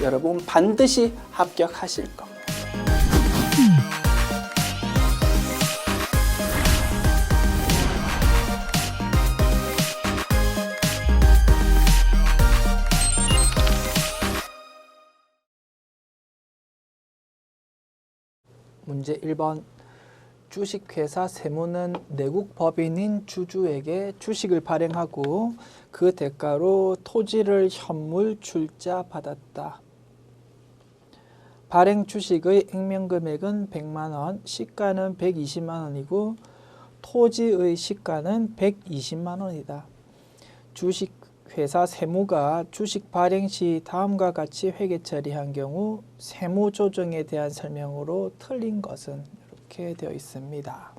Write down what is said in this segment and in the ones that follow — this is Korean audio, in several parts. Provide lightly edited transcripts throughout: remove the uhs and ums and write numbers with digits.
여러분 반드시 합격하실 겁니다. 문제 1번. 주식회사 세무는 내국 법인인 주주에게 주식을 발행하고 그 대가로 토지를 현물 출자 받았다. 발행 주식의 액면금액은 100만 원, 시가는 120만 원이고 토지의 시가는 120만 원이다. 주식회사 세무가 주식 발행 시 다음과 같이 회계 처리한 경우 세무 조정에 대한 설명으로 틀린 것은 이렇게 되어 있습니다.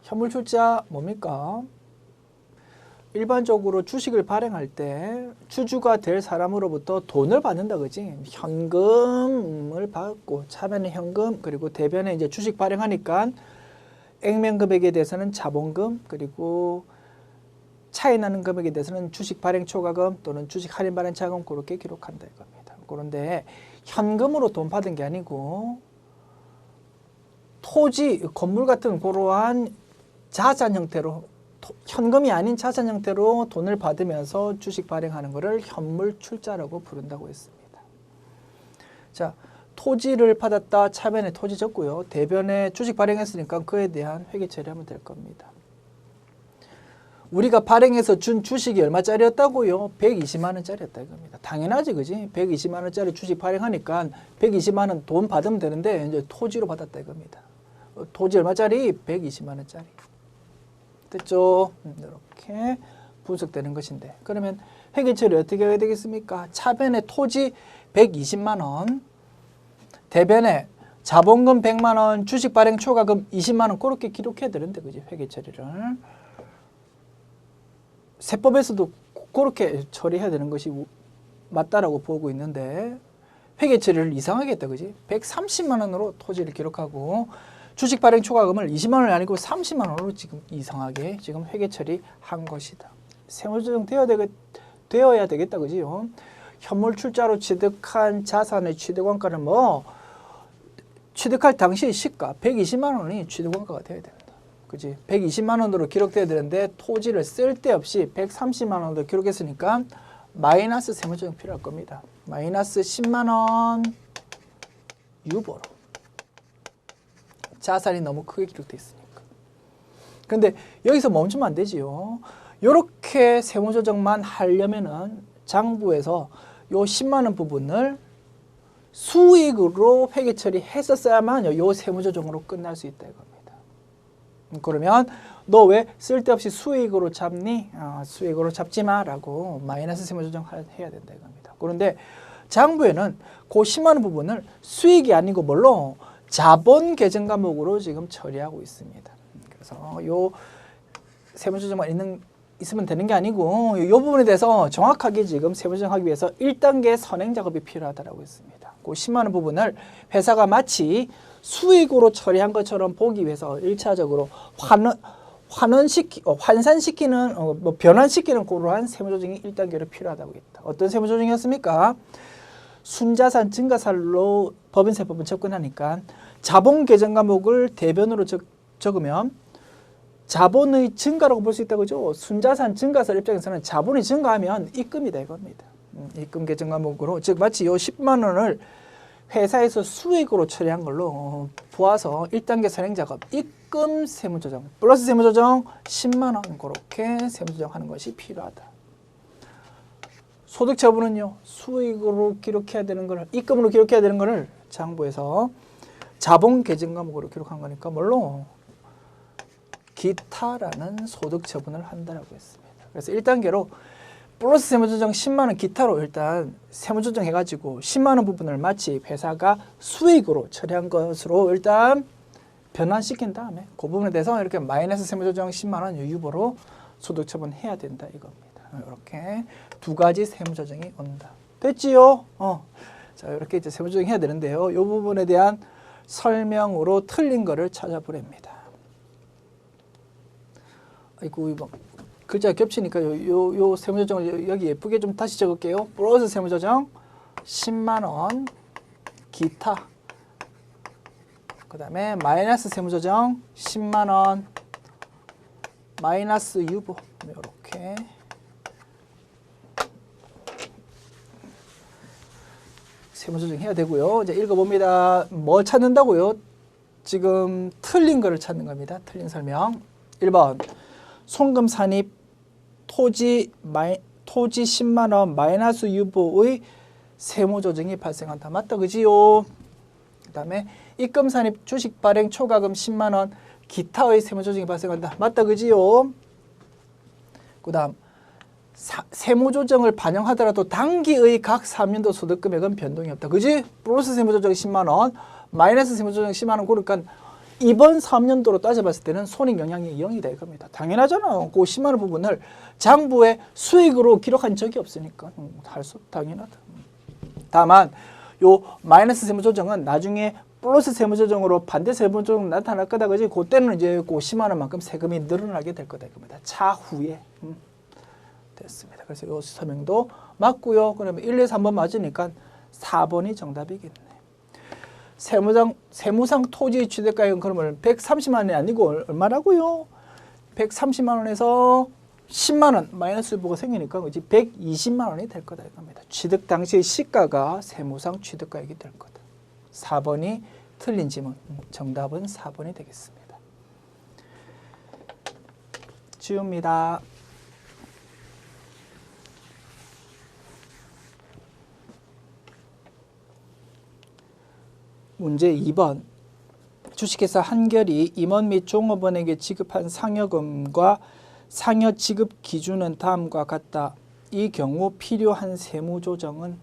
현물 출자 뭡니까? 일반적으로 주식을 발행할 때 주주가 될 사람으로부터 돈을 받는다, 그지? 현금을 받고 차변에 현금, 그리고 대변에 이제 주식 발행하니까 액면 금액에 대해서는 자본금, 그리고 차이 나는 금액에 대해서는 주식 발행 초과금 또는 주식 할인 발행 차금 그렇게 기록한다 이겁니다. 그런데 현금으로 돈 받은 게 아니고 토지, 건물 같은 그러한 자산 형태로, 현금이 아닌 자산 형태로 돈을 받으면서 주식 발행하는 것을 현물 출자라고 부른다고 했습니다. 자, 토지를 받았다. 차변에 토지 적고요. 대변에 주식 발행했으니까 그에 대한 회계 처리하면 될 겁니다. 우리가 발행해서 준 주식이 얼마짜리였다고요? 120만 원짜리였다 이겁니다. 당연하지, 그지? 120만 원짜리 주식 발행하니까 120만 원 돈 받으면 되는데 이제 토지로 받았다 이겁니다. 토지 얼마짜리? 120만 원짜리. 됐죠? 이렇게 분석되는 것인데, 그러면 회계 처리 어떻게 해야 되겠습니까? 차변에 토지 120만 원, 대변에 자본금 100만 원, 주식 발행 초과금 20만 원 그렇게 기록해야 되는데, 그지? 회계 처리를. 세법에서도 그렇게 처리해야 되는 것이 맞다라고 보고 있는데 회계 처리를 이상하게 했다, 그지? 130만 원으로 토지를 기록하고 주식 발행 초과금을 20만 원이 아니고 30만 원으로 지금 이상하게 지금 회계 처리한 것이다. 세무조정 되어야 되겠다, 그지요? 현물 출자로 취득한 자산의 취득원가는 취득할 당시 시가 120만 원이 취득원가가 되어야 된다. 그지? 120만 원으로 기록돼야 되는데 토지를 쓸데없이 130만 원으로 기록했으니까 마이너스 세무조정 필요할 겁니다. 마이너스 10만 원 유보로. 자산이 너무 크게 기록되어 있으니까. 그런데 여기서 멈추면 안 되지요. 이렇게 세무조정만 하려면은 장부에서 요 10만 원 부분을 수익으로 회계 처리했었어야만 요 세무조정으로 끝날 수 있다 이겁니다. 그러면 너 왜 쓸데없이 수익으로 잡니? 수익으로 잡지 마라고 마이너스 세무조정 해야 된다 이겁니다. 그런데 장부에는 그 10만 원 부분을 수익이 아니고 뭘로? 자본 계정 과목으로 지금 처리하고 있습니다. 그래서 요 세무조정만 있으면 되는 게 아니고 이 부분에 대해서 정확하게 지금 세무조정하기 위해서 1단계 선행 작업이 필요하다고 했습니다. 그 10만 원 부분을 회사가 마치 수익으로 처리한 것처럼 보기 위해서 1차적으로 환산시키는 변환시키는 그러한 세무조정이 1단계로 필요하다고 했다. 어떤 세무조정이었습니까? 순자산, 증가살로 법인세법은 접근하니까 자본 계정 과목을 대변으로 적으면 자본의 증가라고 볼 수 있다고 그죠? 순자산, 증가살 입장에서는 자본이 증가하면 입금이다 이겁니다. 입금 계정 과목으로, 즉 마치 요 10만 원을 회사에서 수익으로 처리한 걸로 보아서 1단계 선행 작업, 입금 세무조정, 플러스 세무조정 10만 원 그렇게 세무조정하는 것이 필요하다. 소득 처분은요, 수익으로 기록해야 되는 걸, 입금으로 기록해야 되는 거를 장부에서 자본 계정 과목으로 기록한 거니까 뭘로? 기타라는 소득 처분을 한다라고 했습니다. 그래서 1단계로 플러스 세무조정 10만 원 기타로 일단 세무조정 해가지고 10만 원 부분을 마치 회사가 수익으로 처리한 것으로 일단 변환시킨 다음에 그 부분에 대해서 이렇게 마이너스 세무조정 10만 원 유보로 소득 처분해야 된다 이겁니다. 이렇게 두 가지 세무조정이 온다. 됐지요? 자, 이렇게 이제 세무조정 해야 되는데요. 이 부분에 대한 설명으로 틀린 거를 찾아보랍니다. 아이고, 이거 글자가 겹치니까 요 세무조정을 여기 예쁘게 좀 다시 적을게요. 플러스 세무조정 10만 원 기타. 그 다음에 마이너스 세무조정 10만 원 마이너스 유보. 이렇게 세무조정 해야 되고요. 이제 읽어봅니다. 뭐 찾는다고요? 지금 틀린 거를 찾는 겁니다. 틀린 설명. 1번 송금 산입 토지 10만 원 마이너스 유보의 세무조정이 발생한다. 맞다 그지요? 그 다음에 입금 산입 주식 발행 초과금 10만 원 기타의 세무조정이 발생한다. 맞다 그지요? 그 다음 세무조정을 반영하더라도 당기의 각 3년도 소득금액은 변동이 없다. 그지? 플러스 세무조정 10만 원 마이너스 세무조정 10만 원. 그러니까 이번 3년도로 따져봤을 때는 손익 영향이 0이다 이겁니다. 당연하잖아. 그 10만 원 부분을 장부에 수익으로 기록한 적이 없으니까 할 수 당연하다. 다만 요 마이너스 세무조정은 나중에 플러스 세무조정으로 반대 세무조정 나타날 거다. 그지? 그때는 이제 그 10만 원만큼 세금이 늘어나게 될 거다 이겁니다. 차후에. 됐습니다. 그래서 요 설명도 맞고요. 그러면 1, 2, 3번 맞으니까 4번이 정답이겠네. 세무상 토지 취득가액은 그러면 130만 원이 아니고 얼마라고요? 130만 원에서 10만 원 마이너스 유보가 생기니까 그지 120만 원이 될 거다 이겁니다. 취득 당시의 시가가 세무상 취득가액이 될 거다. 4번이 틀린 지문. 정답은 4번이 되겠습니다. 지웁니다. 문제 2번 주식회사 한결이 임원 및 종업원에게 지급한 상여금과 상여 지급 기준은 다음과 같다. 이 경우 필요한 세무조정은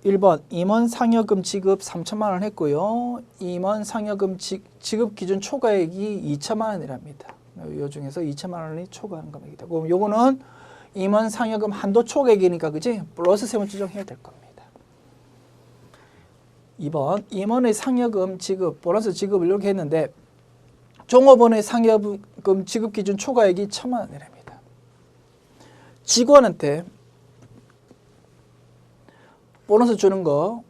1번 임원 상여금 지급 3천만 원 했고요. 임원 상여금 지급 기준 초과액이 2천만 원이랍니다. 이 중에서 2천만 원이 초과하는 금액이다. 그럼 요거는 임원 상여금 한도 초과액이니까 그지? 플러스 세무조정 해야 될 겁니다. 2번 임원의 상여금 지급, 보너스 지급을 이렇게 했는데 종업원의 상여금 지급 기준 초과액이 1,000만 원이랍니다. 직원한테 보너스 주는 거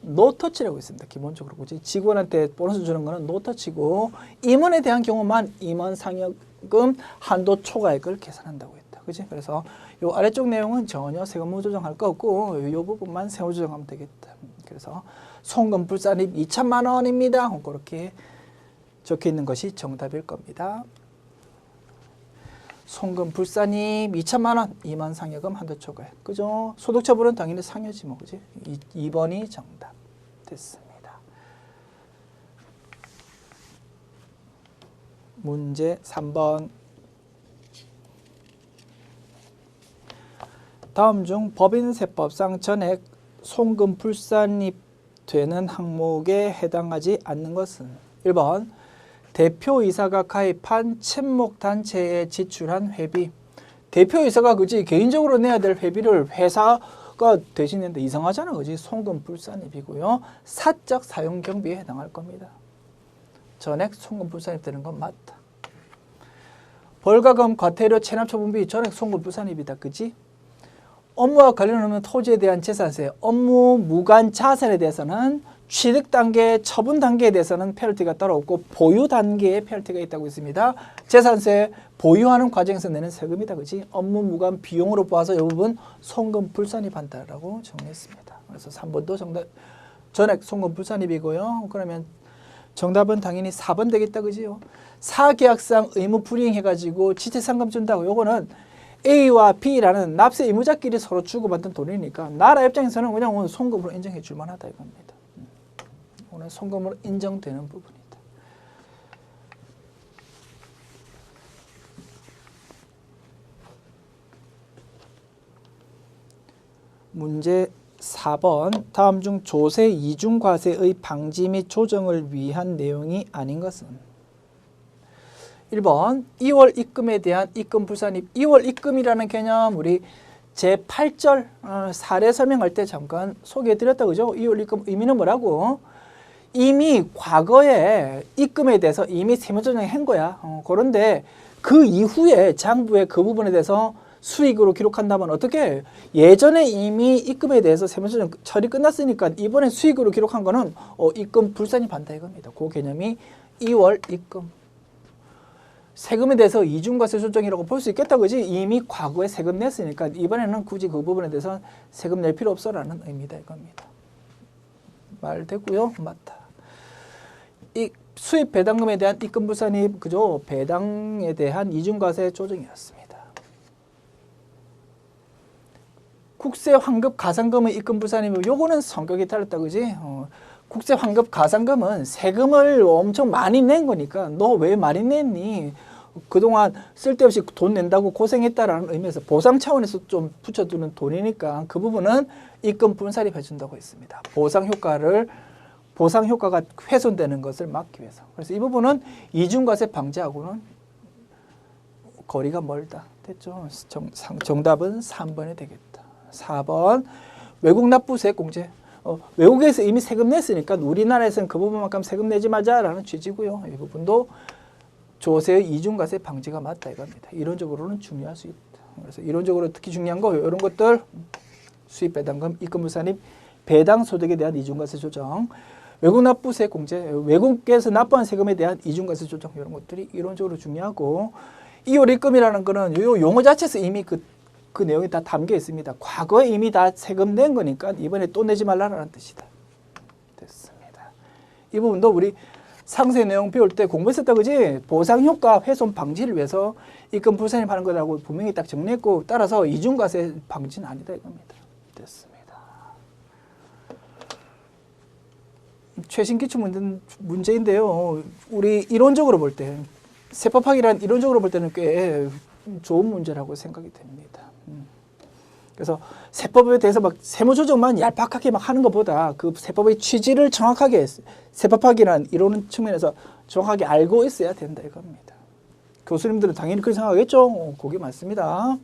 노터치라고 있습니다. 기본적으로 그렇지? 직원한테 보너스 주는 거는 노터치고 임원에 대한 경우만 임원 상여금 한도 초과액을 계산한다고 했다. 그렇지? 그래서 요 아래쪽 내용은 전혀 세금 조정할 거 없고 요 부분만 세무 조정하면 되겠다. 그래서 송금 불산입 2천만 원입니다. 그렇게 적혀 있는 것이 정답일 겁니다. 송금 불산입 2천만 원, 임원 상여금 한도 초과액. 그죠? 소득 처분은 당연히 상여지 뭐, 그지? 2번이 정답 됐습니다. 문제 3번. 다음 중 법인세법상 전액 송금 불산입되는 항목에 해당하지 않는 것은 1번 대표이사가 가입한 친목단체에 지출한 회비. 대표이사가 그지 개인적으로 내야 될 회비를 회사가 대신했는데 이상하잖아. 그지? 송금 불산입이고요. 사적 사용 경비에 해당할 겁니다. 전액 송금 불산입되는 건 맞다. 벌가금, 과태료, 체납처분비 전액 송금 불산입이다. 그지? 업무와 관련 없는 토지에 대한 재산세, 업무 무관 자산에 대해서는 취득 단계, 처분 단계에 대해서는 페널티가 따로 없고 보유 단계에 페널티가 있다고 있습니다. 재산세 보유하는 과정에서 내는 세금이다. 그지? 업무 무관 비용으로 봐서 이 부분 송금 불산입한다라고 정리했습니다. 그래서 3번도 정답 전액 송금 불산입이고요. 그러면 정답은 당연히 4번 되겠다. 그지요? 사계약상 의무 불이행해가지고 지체상금 준다고. 요거는 A와 B라는 납세 의무자끼리 서로 주고받는 돈이니까 나라 입장에서는 그냥 오늘 송금으로 인정해 줄 만하다 이겁니다. 오늘 송금으로 인정되는 부분이다. 문제 4번. 다음 중 조세 이중과세의 방지 및 조정을 위한 내용이 아닌 것은 1번 2월 입금에 대한 입금 불산입. 2월 입금이라는 개념 우리 제8절 사례 설명할 때 잠깐 소개해드렸다. 그죠? 2월 입금 의미는 뭐라고? 이미 과거에 입금에 대해서 이미 세무조정을 한 거야. 그런데 그 이후에 장부에 그 부분에 대해서 수익으로 기록한다면 어떻게 예전에 이미 입금에 대해서 세무조정 처리 끝났으니까 이번에 수익으로 기록한 거는 입금 불산이 반다 이겁니다. 그 개념이 2월 입금. 세금에 대해서 이중과세 조정이라고 볼 수 있겠다 그지? 이미 과거에 세금 냈으니까 이번에는 굳이 그 부분에 대해서 세금 낼 필요 없어라는 의미다 이겁니다. 말 됐고요. 맞다. 이 수입 배당금에 대한 입금 불산이 그죠? 배당에 대한 이중과세 조정이었습니다. 국세 환급 가산금의 입금 불산이면 요거는 성격이 달랐다 그지? 국세 환급 가산금은 세금을 엄청 많이 낸 거니까 너 왜 많이 냈니? 그동안 쓸데없이 돈 낸다고 고생했다라는 의미에서 보상 차원에서 좀 붙여두는 돈이니까 그 부분은 입금 분산이 해준다고 했습니다. 보상 효과가 훼손되는 것을 막기 위해서. 그래서 이 부분은 이중과세 방지하고는 거리가 멀다. 됐죠? 정답은 3번이 되겠다. 4번 외국 납부세 공제. 외국에서 이미 세금 냈으니까 우리나라에서는 그 부분만큼 세금 내지 마자라는 취지고요. 이 부분도 조세의 이중과세 방지가 맞다 이겁니다. 이론적으로는 중요할 수 있다. 그래서 이론적으로 특히 중요한 거 이런 것들 수입 배당금, 입금 불산입, 배당 소득에 대한 이중과세 조정, 외국 납부세 공제, 외국에서 납부한 세금에 대한 이중과세 조정 이런 것들이 이론적으로 중요하고 2월 입금이라는 거는 요 용어 자체에서 이미 그 내용이 다 담겨 있습니다. 과거에 이미 다 세금 낸 거니까 이번에 또 내지 말라는 뜻이다. 됐습니다. 이 부분도 우리 상세 내용 배울 때 공부했었다 그지? 보상효과 훼손 방지를 위해서 입금 불산입 하는 거라고 분명히 딱 정리했고 따라서 이중과세 방지는 아니다 이겁니다. 됐습니다. 최신 기출 문제인데요. 우리 이론적으로 볼 때 세법학이란 이론적으로 볼 때는 꽤 좋은 문제라고 생각이 됩니다. 그래서 세법에 대해서 막 세무조정만 얄팍하게 막 하는 것보다 그 세법의 취지를 정확하게 세법학이라는 이론 측면에서 정확하게 알고 있어야 된다 이겁니다. 교수님들은 당연히 그렇게 생각하겠죠. 그게 맞습니다.